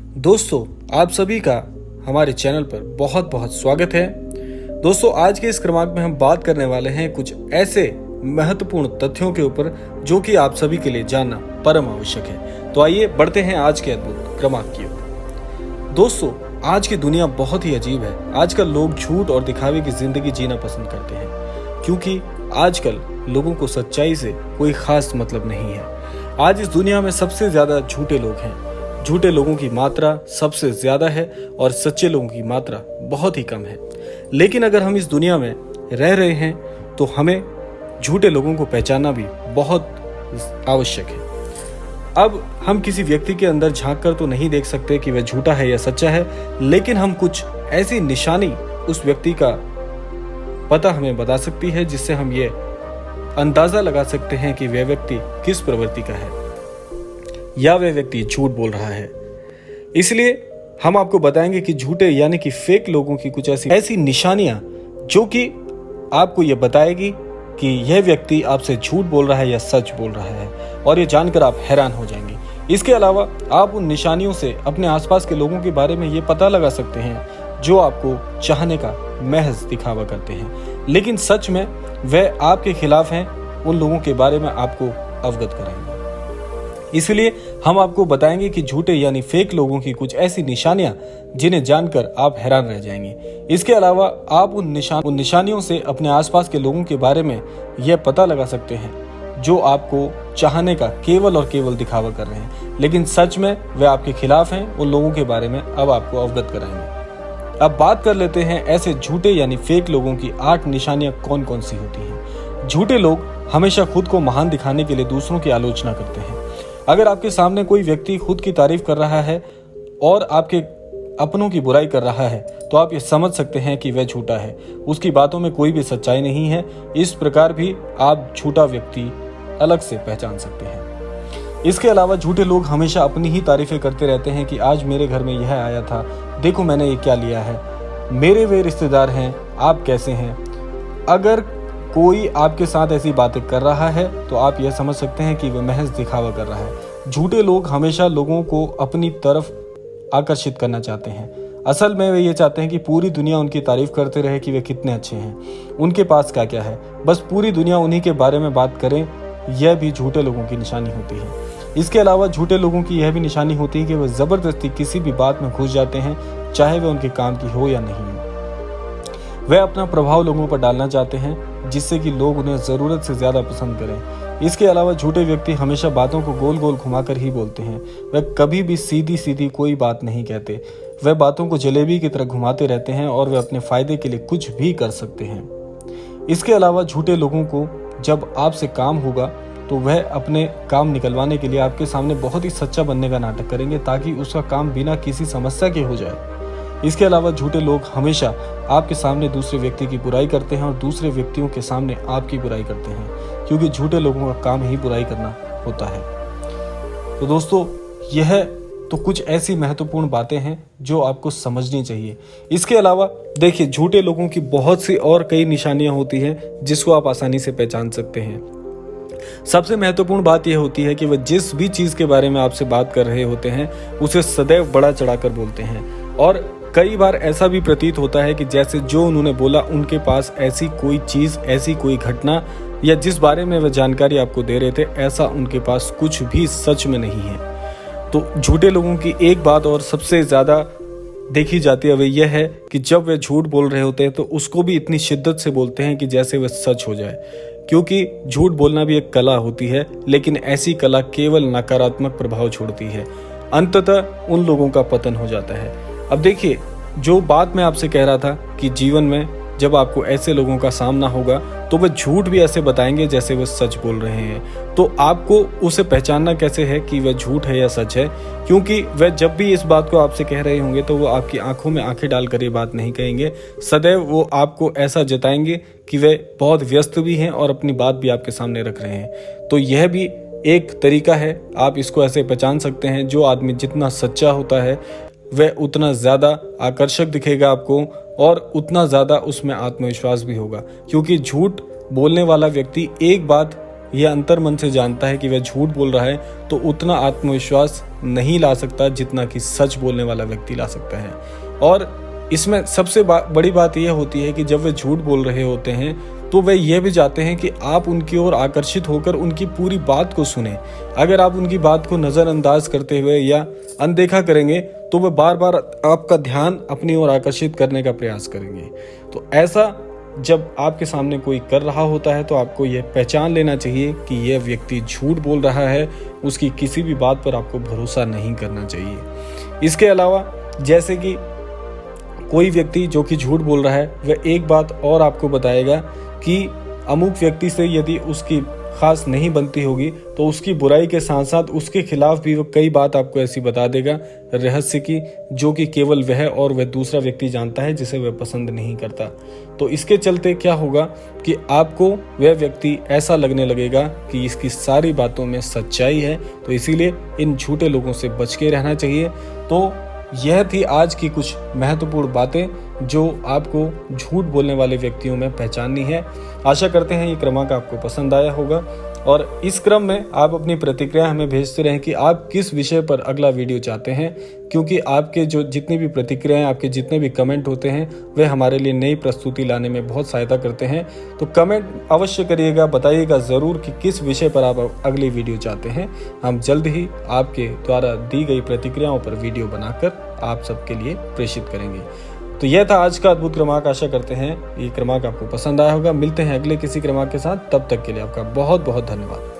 दोस्तों, आप सभी का हमारे चैनल पर बहुत बहुत स्वागत है। दोस्तों, आज के इस क्रमांक में हम बात करने वाले हैं कुछ ऐसे महत्वपूर्ण तथ्यों के ऊपर जो कि आप सभी के लिए जानना परम आवश्यक है। तो आइए बढ़ते हैं आज के अद्भुत क्रमांक की ओर। दोस्तों, आज की दुनिया बहुत ही अजीब है। आजकल लोग झूठ और दिखावे की जिंदगी जीना पसंद करते हैं, क्योंकि आजकल लोगों को सच्चाई से कोई खास मतलब नहीं है। आज इस दुनिया में सबसे ज्यादा झूठे लोग हैं। झूठे लोगों की मात्रा सबसे ज्यादा है और सच्चे लोगों की मात्रा बहुत ही कम है। लेकिन अगर हम इस दुनिया में रह रहे हैं तो हमें झूठे लोगों को पहचानना भी बहुत आवश्यक है। अब हम किसी व्यक्ति के अंदर झांक कर तो नहीं देख सकते कि वह झूठा है या सच्चा है, लेकिन हम कुछ ऐसी निशानी उस व्यक्ति का पता हमें बता सकती है जिससे हम ये अंदाजा लगा सकते हैं कि वह व्यक्ति किस प्रवृत्ति का है या वह व्यक्ति झूठ बोल रहा है। इसलिए हम आपको बताएंगे कि झूठे यानी कि फेक लोगों की कुछ ऐसी निशानियां जो कि आपको यह बताएगी कि यह व्यक्ति आपसे झूठ बोल रहा है या सच बोल रहा है, और ये जानकर आप हैरान हो जाएंगे। इसके अलावा आप उन निशानियों से अपने आसपास के लोगों के बारे में ये पता लगा सकते हैं जो आपको चाहने का महज दिखावा करते हैं, लेकिन सच में वह आपके खिलाफ हैं। उन लोगों के बारे में आपको अवगत कराएंगे। इसलिए हम आपको बताएंगे कि झूठे यानी फेक लोगों की कुछ ऐसी निशानियां जिन्हें जानकर आप हैरान रह जाएंगे। इसके अलावा आप उन निशानियों से अपने आसपास के लोगों के बारे में यह पता लगा सकते हैं जो आपको चाहने का केवल और केवल दिखावा कर रहे हैं, लेकिन सच में वे आपके खिलाफ हैं। उन लोगों के बारे में अब आपको अवगत कराएंगे। अब बात कर लेते हैं ऐसे झूठे यानी फेक लोगों की 8 निशानियां कौन कौन सी होती हैं। झूठे लोग हमेशा खुद को महान दिखाने के लिए दूसरों की आलोचना करते हैं। अगर आपके सामने कोई व्यक्ति खुद की तारीफ कर रहा है और आपके अपनों की बुराई कर रहा है, तो आप ये समझ सकते हैं कि वह झूठा है। उसकी बातों में कोई भी सच्चाई नहीं है। इस प्रकार भी आप झूठा व्यक्ति अलग से पहचान सकते हैं। इसके अलावा झूठे लोग हमेशा अपनी ही तारीफें करते रहते हैं कि आज मेरे घर में यह आया था, देखो मैंने ये क्या लिया है, मेरे वे रिश्तेदार हैं, आप कैसे हैं। अगर कोई आपके साथ ऐसी बातें कर रहा है तो आप यह समझ सकते हैं कि वह महज दिखावा कर रहा है। झूठे लोग हमेशा लोगों को अपनी तरफ आकर्षित करना चाहते हैं। असल में वे ये चाहते हैं कि पूरी दुनिया उनकी तारीफ करते रहे कि वे कितने अच्छे हैं, उनके पास क्या क्या है, बस पूरी दुनिया उन्हीं के बारे में बात करें। यह भी झूठे लोगों की निशानी होती है। इसके अलावा झूठे लोगों की यह भी निशानी होती है कि वह जबरदस्ती किसी भी बात में घुस जाते हैं, चाहे वह उनके काम की हो या नहीं हो। वह अपना प्रभाव लोगों पर डालना चाहते हैं जिससे कि लोग उन्हें जरूरत से ज्यादा पसंद करें। इसके अलावा झूठे व्यक्ति हमेशा बातों को गोल गोल घुमाकर ही बोलते हैं। वह कभी भी सीधी सीधी कोई बात नहीं कहते। वह बातों को जलेबी की तरह घुमाते रहते हैं और वे अपने फायदे के लिए कुछ भी कर सकते हैं। इसके अलावा झूठे लोगों को जब आपसे काम होगा तो वह अपने काम निकलवाने के लिए आपके सामने बहुत ही सच्चा बनने का नाटक करेंगे ताकि उसका काम बिना किसी समस्या के हो जाए। इसके अलावा झूठे लोग हमेशा आपके सामने दूसरे व्यक्ति की बुराई करते हैं और दूसरे व्यक्तियों के सामने आपकी बुराई करते हैं, क्योंकि झूठे लोगों का काम ही बुराई करना होता है। तो दोस्तों, यह तो कुछ ऐसी महत्वपूर्ण बातें हैं जो आपको समझनी चाहिए। इसके अलावा देखिए, झूठे लोगों की बहुत सी और कई निशानियां होती हैं जिसको आप आसानी से पहचान सकते हैं। सबसे महत्वपूर्ण बात यह होती है कि वह जिस भी चीज के बारे में आपसे बात कर रहे होते हैं उसे सदैव बड़ा चढ़ाकर बोलते हैं, और कई बार ऐसा भी प्रतीत होता है कि जैसे जो उन्होंने बोला उनके पास ऐसी कोई चीज, ऐसी कोई घटना या जिस बारे में वह जानकारी आपको दे रहे थे, ऐसा उनके पास कुछ भी सच में नहीं है। तो झूठे लोगों की एक बात और सबसे ज्यादा देखी जाती है वह यह है कि जब वे झूठ बोल रहे होते हैं तो उसको भी इतनी शिद्दत से बोलते हैं कि जैसे वह सच हो जाए, क्योंकि झूठ बोलना भी एक कला होती है, लेकिन ऐसी कला केवल नकारात्मक प्रभाव छोड़ती है। अंततः उन लोगों का पतन हो जाता है। अब देखिए, जो बात मैं आपसे कह रहा था कि जीवन में जब आपको ऐसे लोगों का सामना होगा तो वह झूठ भी ऐसे बताएंगे जैसे वह सच बोल रहे हैं। तो आपको उसे पहचानना कैसे है कि वह झूठ है या सच है, क्योंकि वह जब भी इस बात को आपसे कह रहे होंगे तो वो आपकी आंखों में आंखें डालकर ये बात नहीं कहेंगे। सदैव वो आपको ऐसा जताएंगे कि वे बहुत व्यस्त भी हैं और अपनी बात भी आपके सामने रख रहे हैं। तो यह भी एक तरीका है, आप इसको ऐसे पहचान सकते हैं। जो आदमी जितना सच्चा होता है वह उतना ज़्यादा आकर्षक दिखेगा आपको और उतना ज़्यादा उसमें आत्मविश्वास भी होगा, क्योंकि झूठ बोलने वाला व्यक्ति एक बात ये अंतर मन से जानता है कि वह झूठ बोल रहा है तो उतना आत्मविश्वास नहीं ला सकता जितना कि सच बोलने वाला व्यक्ति ला सकता है। और इसमें सबसे बड़ी बात यह होती है कि जब वे झूठ बोल रहे होते हैं तो वे ये भी चाहते हैं कि आप उनकी ओर आकर्षित होकर उनकी पूरी बात को सुने। अगर आप उनकी बात को नज़रअंदाज करते हुए या अनदेखा करेंगे तो वे बार बार आपका ध्यान अपनी ओर आकर्षित करने का प्रयास करेंगे। तो ऐसा जब आपके सामने कोई कर रहा होता है तो आपको यह पहचान लेना चाहिए कि यह व्यक्ति झूठ बोल रहा है, उसकी किसी भी बात पर आपको भरोसा नहीं करना चाहिए। इसके अलावा जैसे कि कोई व्यक्ति जो कि झूठ बोल रहा है वह एक बात और आपको बताएगा कि अमुक व्यक्ति से यदि उसकी खास नहीं बनती होगी तो उसकी बुराई के साथ साथ उसके खिलाफ भी वो कई बात आपको ऐसी बता देगा रहस्य की, जो कि केवल वह और वह दूसरा व्यक्ति जानता है जिसे वह पसंद नहीं करता। तो इसके चलते क्या होगा कि आपको वह व्यक्ति ऐसा लगने लगेगा कि इसकी सारी बातों में सच्चाई है। तो इसीलिए इन झूठे लोगों से बच के रहना चाहिए। तो यह थी आज की कुछ महत्वपूर्ण बातें जो आपको झूठ बोलने वाले व्यक्तियों में पहचाननी है। आशा करते हैं ये क्रमांक आपको पसंद आया होगा और इस क्रम में आप अपनी प्रतिक्रिया हमें भेजते रहें कि आप किस विषय पर अगला वीडियो चाहते हैं, क्योंकि आपके जो जितनी भी प्रतिक्रियाएं, आपके जितने भी कमेंट होते हैं वे हमारे लिए नई प्रस्तुति लाने में बहुत सहायता करते हैं। तो कमेंट अवश्य करिएगा, बताइएगा ज़रूर कि किस विषय पर आप अगली वीडियो चाहते हैं। हम जल्द ही आपके द्वारा दी गई प्रतिक्रियाओं पर वीडियो बनाकर आप सबके लिए प्रेषित करेंगे। तो यह था आज का अद्भुत क्रमांक। आशा करते हैं ये क्रमांक आपको पसंद आया होगा। मिलते हैं अगले किसी क्रमांक के साथ, तब तक के लिए आपका बहुत बहुत धन्यवाद।